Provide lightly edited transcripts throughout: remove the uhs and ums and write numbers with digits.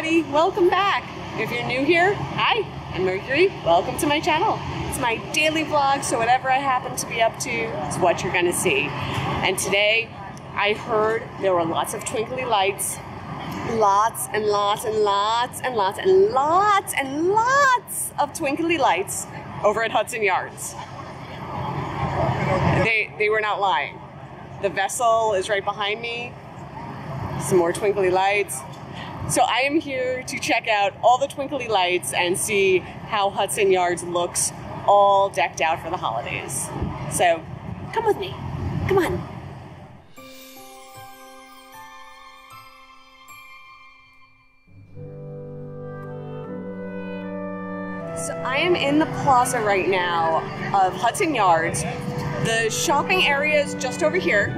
everybody, welcome back. If you're new here, hi, I'm Mercury, welcome to my channel. It's my daily vlog, so whatever I happen to be up to is what you're gonna see. And today, I heard there were lots of twinkly lights, lots and lots and lots and lots and lots and lots of twinkly lights over at Hudson Yards. They were not lying. The vessel is right behind me, some more twinkly lights. So I am here to check out all the twinkly lights and see how Hudson Yards looks all decked out for the holidays. So come with me, come on. So I am in the plaza right now of Hudson Yards. The shopping area is just over here.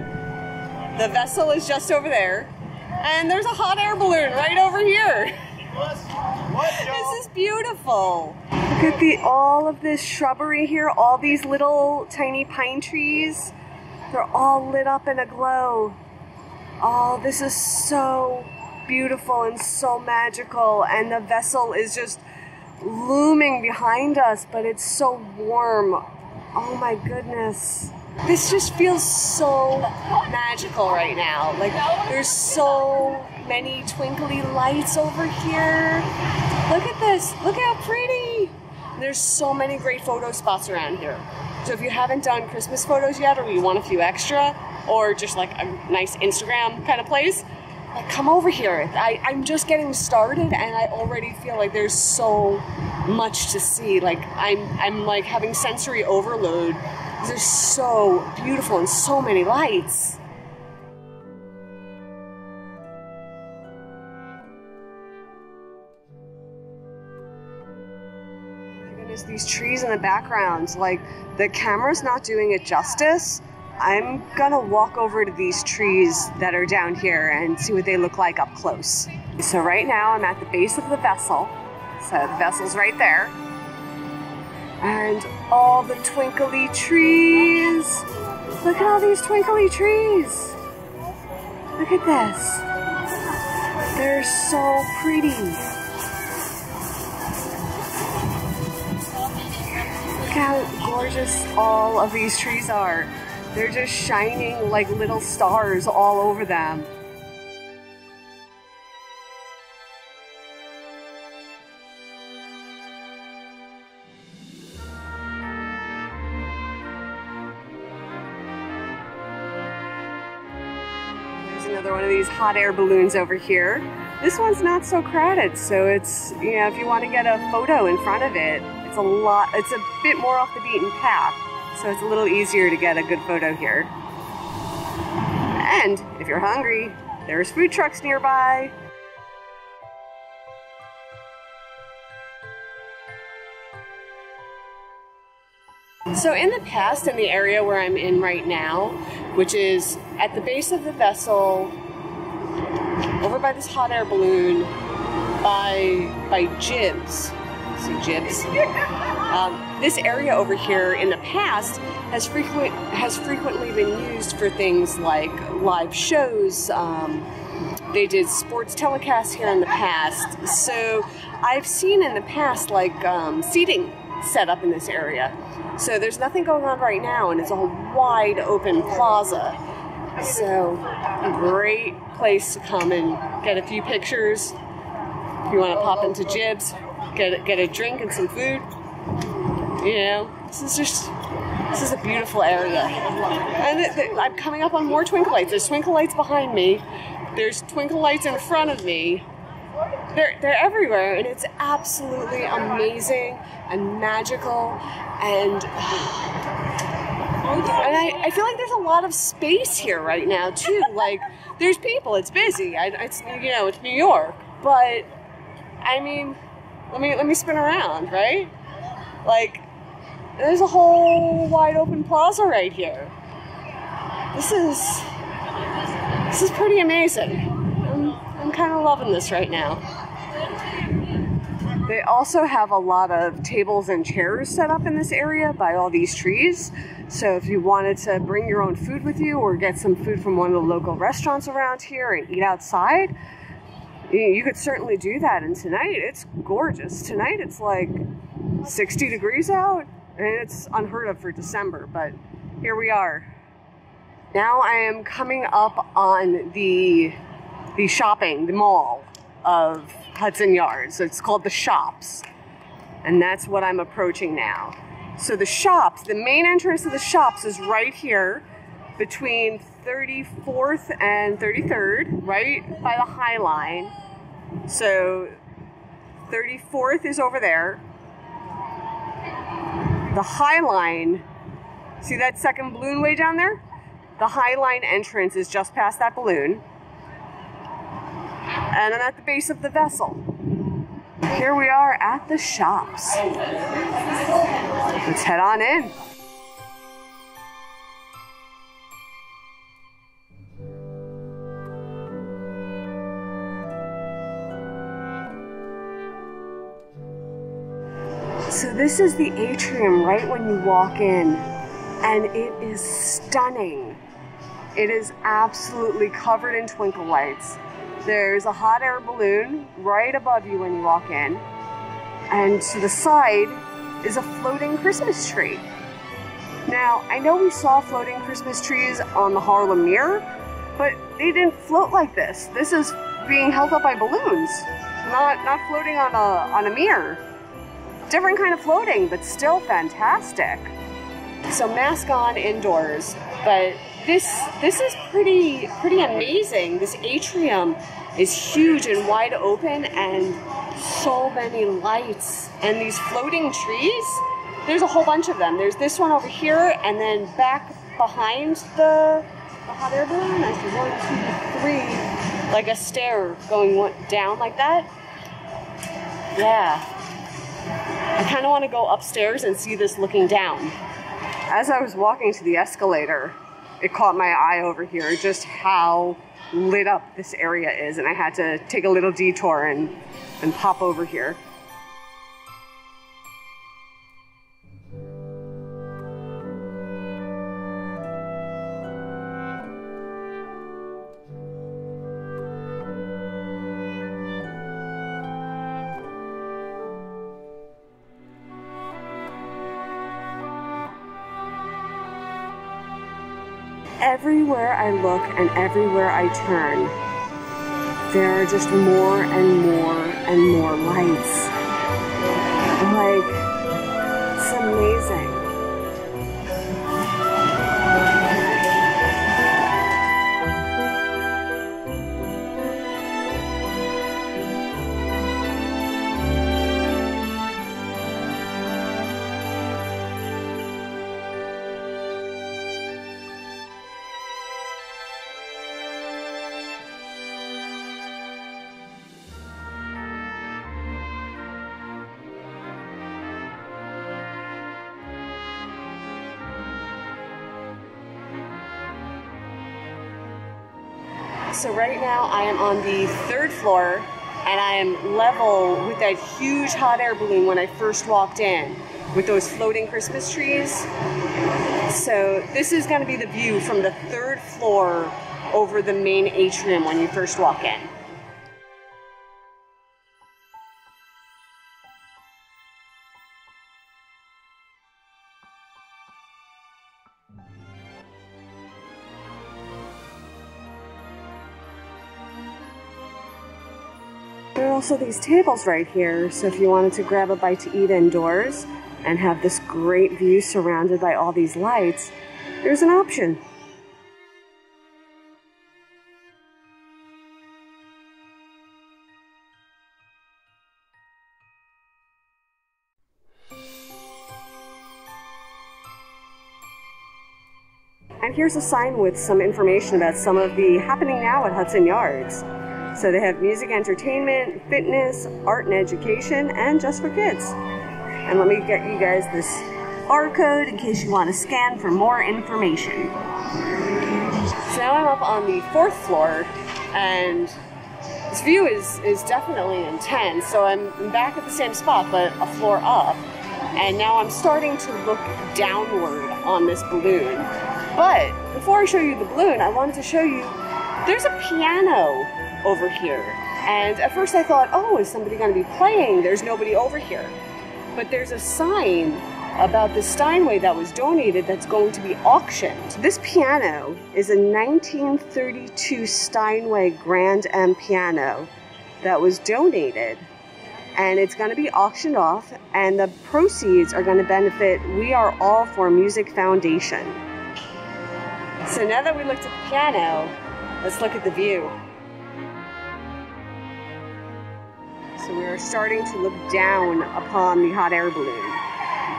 The vessel is just over there. And there's a hot air balloon right over here. This is beautiful. Look at all of this shrubbery here, all these little tiny pine trees. They're all lit up in a glow. Oh, this is so beautiful and so magical. And the vessel is just looming behind us, but it's so warm. Oh my goodness. This just feels so magical right now. Like, there's so many twinkly lights over here. Look at this, look how pretty. There's so many great photo spots around here. So if you haven't done Christmas photos yet, or you want a few extra, or just like a nice Instagram kind of place, like, come over here. I'm just getting started and I already feel like there's so much to see. Like, I'm like having sensory overload. They're so beautiful and so many lights. Oh my goodness, these trees in the background, like, the camera's not doing it justice. I'm gonna walk over to these trees that are down here and see what they look like up close. So right now I'm at the base of the vessel. So the vessel's right there. And all the twinkly trees. Look at all these twinkly trees. Look at this. They're so pretty. Look how gorgeous all of these trees are. They're just shining like little stars all over them. Another one of these hot air balloons over here. This one's not so crowded, so it's, you know, if you want to get a photo in front of it, it's a bit more off the beaten path, so it's a little easier to get a good photo here. And if you're hungry, there's food trucks nearby. So in the past, in the area where I'm in right now, which is at the base of the vessel, over by this hot air balloon, by Jibs. See Jibs? This area over here in the past has frequently been used for things like live shows. They did sports telecasts here in the past. So I've seen in the past like seating set up in this area. So there's nothing going on right now, and it's a wide open plaza. So a great place to come and get a few pictures. If you want to pop into Jibs, get a drink and some food. You know, this is a beautiful area. And I'm coming up on more twinkle lights. There's twinkle lights behind me. There's twinkle lights in front of me. They're everywhere, and it's absolutely amazing and magical, and I feel like there's a lot of space here right now too. Like, there's people, it's busy. It's, you know, it's New York, but I mean, let me spin around, right? Like, there's a whole wide open plaza right here. This is pretty amazing. I'm kind of loving this right now. They also have a lot of tables and chairs set up in this area by all these trees. So if you wanted to bring your own food with you or get some food from one of the local restaurants around here and eat outside, You could certainly do that, and tonight it's gorgeous. Tonight it's like 60 degrees out, and it's unheard of for December, but here we are. Now I am coming up on the mall of Hudson Yards. So it's called the Shops, and that's what I'm approaching now. So the Shops, the main entrance of the Shops is right here between 34th and 33rd, right by the High Line. So 34th is over there. The High Line, see that second balloon way down there? The High Line entrance is just past that balloon. And I'm at the base of the vessel. Here we are at the Shops. Let's head on in. So this is the atrium right when you walk in, and it is stunning. It is absolutely covered in twinkle lights. There's a hot air balloon right above you when you walk in, and to the side is a floating Christmas tree. Now, I know we saw floating Christmas trees on the Harlem Mirror, but they didn't float like this. This is being held up by balloons, not floating on a mirror. Different kind of floating, but still fantastic. So mask on indoors, but this is pretty amazing. This atrium is huge and wide open, and so many lights. And these floating trees, there's a whole bunch of them. There's this one over here, and then back behind the hot air balloon, I see 1, 2, 3, like a stair going down like that. Yeah. I kind of want to go upstairs and see this looking down. As I was walking to the escalator, it caught my eye over here just how lit up this area is, and I had to take a little detour and pop over here. Everywhere I look and everywhere I turn, there are just more and more and more lights. Like, it's amazing. So right now I am on the 3rd floor, and I am level with that huge hot air balloon when I first walked in, with those floating Christmas trees. So this is going to be the view from the 3rd floor over the main atrium when you first walk in. There are also these tables right here, so if you wanted to grab a bite to eat indoors and have this great view surrounded by all these lights, there's an option. And here's a sign with some information about some of the happening now at Hudson Yards. So they have music, entertainment, fitness, art and education, and just for kids. And let me get you guys this barcode in case you want to scan for more information. So now I'm up on the 4th floor, and this view is definitely intense. So I'm back at the same spot, but a floor up. And now I'm starting to look downward on this balloon. But before I show you the balloon, I wanted to show you there's a piano over here. And at first I thought, oh, is somebody going to be playing? There's nobody over here. But there's a sign about the Steinway that was donated that's going to be auctioned. This piano is a 1932 Steinway Grand M piano that was donated, and it's going to be auctioned off, and the proceeds are going to benefit We Are All for Music Foundation. So now that we looked at the piano, let's look at the view. So we are starting to look down upon the hot air balloon.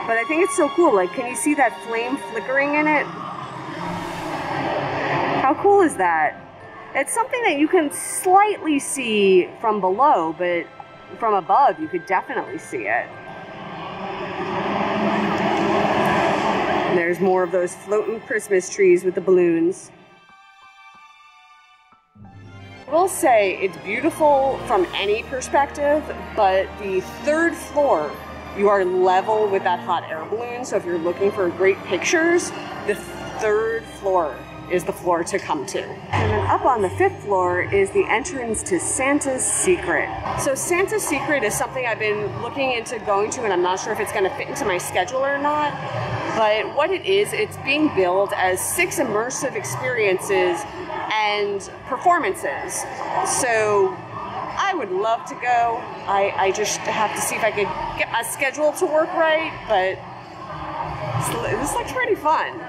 But I think it's so cool. Like, can you see that flame flickering in it? How cool is that? It's something that you can slightly see from below, but from above you could definitely see it. And there's more of those floating Christmas trees with the balloons. I will say it's beautiful from any perspective, but the third floor, you are level with that hot air balloon. So if you're looking for great pictures, the third floor is the floor to come to. And then up on the 5th floor is the entrance to Santa's Secret. So Santa's Secret is something I've been looking into going to, and I'm not sure if it's going to fit into my schedule or not. But what it is, it's being billed as 6 immersive experiences and performances. So I would love to go. I just have to see if I could get my schedule to work right, but this looks pretty fun.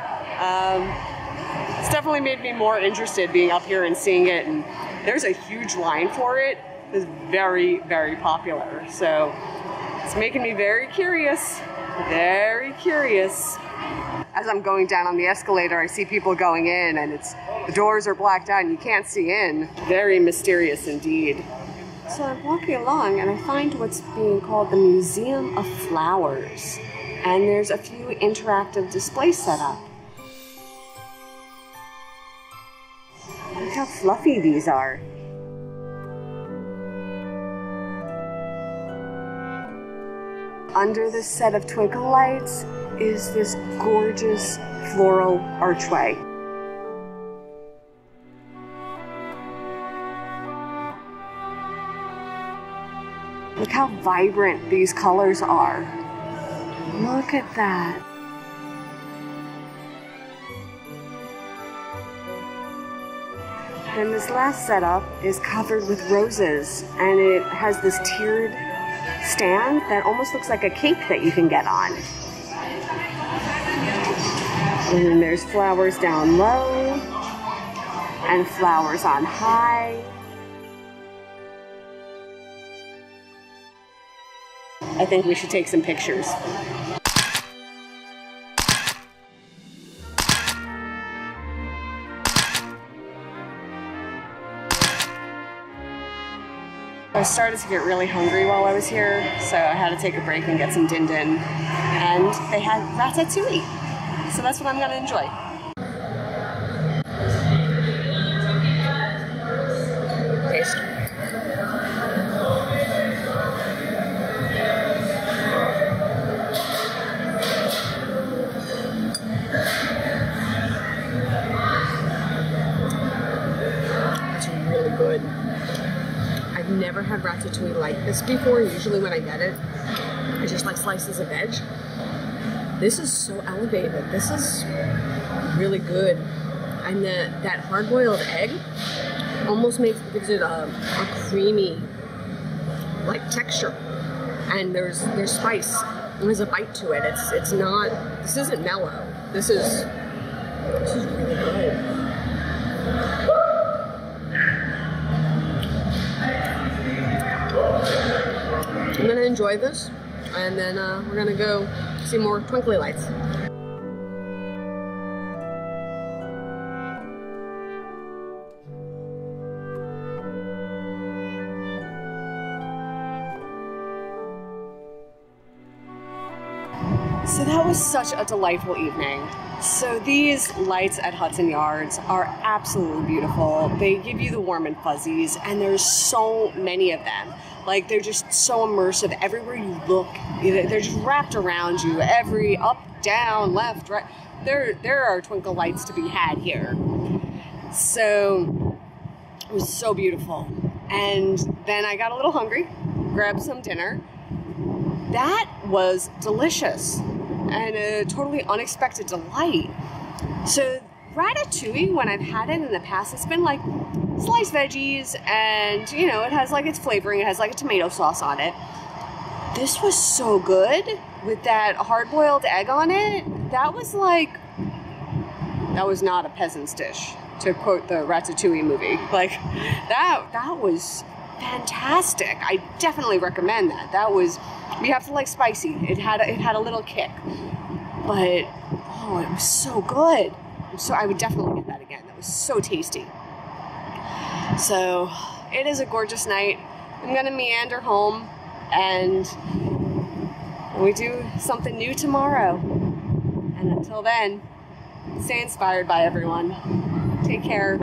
It's definitely made me more interested being up here and seeing it, and there's a huge line for it. It's very, very popular. So it's making me very curious, very curious. As I'm going down on the escalator, I see people going in, and the doors are blacked out and you can't see in. Very mysterious indeed. So I'm walking along and I find what's being called the Museum of Flowers. And there's a few interactive displays set up. Look how fluffy these are. Under this set of twinkle lights is this gorgeous floral archway. Look how vibrant these colors are. Look at that. Then this last setup is covered with roses, and it has this tiered stand that almost looks like a cake that you can get on. And then there's flowers down low and flowers on high. I think we should take some pictures. I started to get really hungry while I was here, so I had to take a break and get some din din. And they had ratatouille, so that's what I'm gonna enjoy. Taste. It's really good. I've never had ratatouille like this before. Usually when I get it, I just like slices of veg. This is so elevated. This is really good. And that hard-boiled egg almost gives it a creamy like texture. And there's spice. And there's a bite to it. It's not, this isn't mellow. This is really good. I'm gonna enjoy this, and then we're gonna go see more twinkly lights. So that was such a delightful evening. So these lights at Hudson Yards are absolutely beautiful. They give you the warm and fuzzies, and there's so many of them. Like, they're just so immersive. Everywhere you look, they're just wrapped around you. Every up, down, left, right. There are twinkle lights to be had here. So it was so beautiful. And then I got a little hungry, grabbed some dinner. That was delicious and a totally unexpected delight. So ratatouille, when I've had it in the past, it's been like sliced veggies and, you know, it has like its flavoring. It has like a tomato sauce on it. This was so good with that hard-boiled egg on it. That was not a peasant's dish, to quote the Ratatouille movie. Like, that was fantastic. I definitely recommend that. That was, you have to like spicy. It had a little kick, but oh, it was so good. So I would definitely get that again. That was so tasty. So it is a gorgeous night. I'm gonna meander home, and we do something new tomorrow. And until then, stay inspired by everyone. Take care.